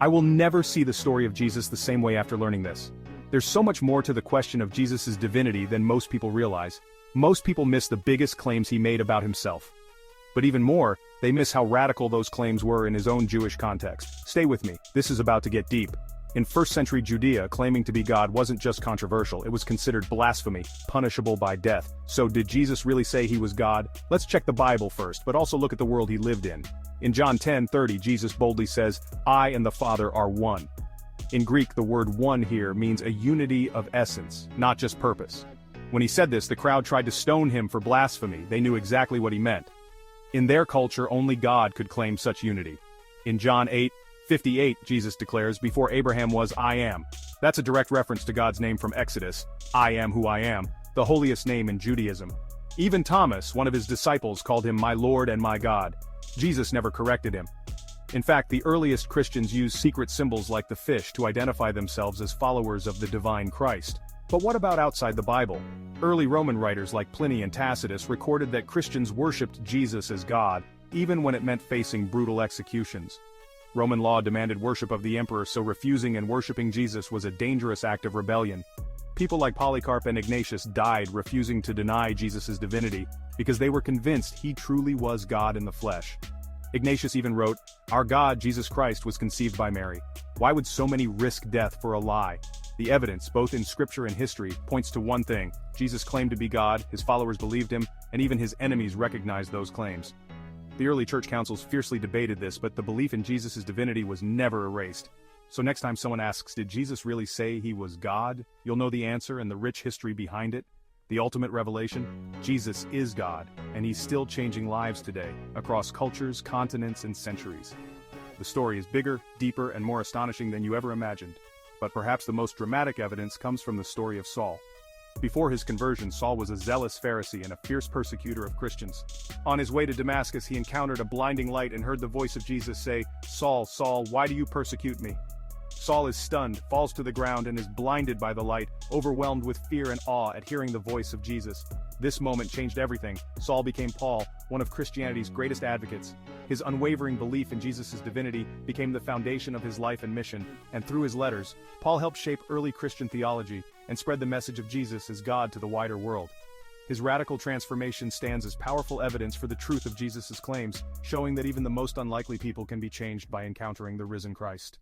I will never see the story of Jesus the same way after learning this. There's so much more to the question of Jesus' divinity than most people realize. Most people miss the biggest claims he made about himself. But even more, they miss how radical those claims were in his own Jewish context. Stay with me, this is about to get deep. In first-century Judea, claiming to be God wasn't just controversial, it was considered blasphemy, punishable by death. So did Jesus really say he was God? Let's check the Bible first, but also look at the world he lived in. In John 10:30, Jesus boldly says, "I and the Father are one." In Greek, the word one here means a unity of essence, not just purpose. When he said this, the crowd tried to stone him for blasphemy. They knew exactly what he meant. In their culture, only God could claim such unity. In John 8:58, Jesus declares, "Before Abraham was, I am." That's a direct reference to God's name from Exodus, "I am who I am," the holiest name in Judaism. Even Thomas, one of his disciples, called him my Lord and my God. Jesus never corrected him. In fact, the earliest Christians used secret symbols like the fish to identify themselves as followers of the divine Christ. But what about outside the Bible? Early Roman writers like Pliny and Tacitus recorded that Christians worshipped Jesus as God, even when it meant facing brutal executions. Roman law demanded worship of the emperor, so refusing and worshipping Jesus was a dangerous act of rebellion. People like Polycarp and Ignatius died refusing to deny Jesus' divinity, because they were convinced he truly was God in the flesh. Ignatius even wrote, "Our God, Jesus Christ, was conceived by Mary." Why would so many risk death for a lie? The evidence, both in scripture and history, points to one thing: Jesus claimed to be God, his followers believed him, and even his enemies recognized those claims. The early church councils fiercely debated this, but the belief in Jesus' divinity was never erased. So next time someone asks, did Jesus really say he was God? You'll know the answer and the rich history behind it. The ultimate revelation: Jesus is God, and he's still changing lives today, across cultures, continents, and centuries. The story is bigger, deeper, and more astonishing than you ever imagined. But perhaps the most dramatic evidence comes from the story of Saul. Before his conversion, Saul was a zealous Pharisee and a fierce persecutor of Christians. On his way to Damascus, he encountered a blinding light and heard the voice of Jesus say, "Saul, Saul, why do you persecute me?" Saul is stunned, falls to the ground, and is blinded by the light, overwhelmed with fear and awe at hearing the voice of Jesus. This moment changed everything. Saul became Paul, one of Christianity's greatest advocates. His unwavering belief in Jesus' divinity became the foundation of his life and mission, and through his letters, Paul helped shape early Christian theology and spread the message of Jesus as God to the wider world. His radical transformation stands as powerful evidence for the truth of Jesus' claims, showing that even the most unlikely people can be changed by encountering the risen Christ.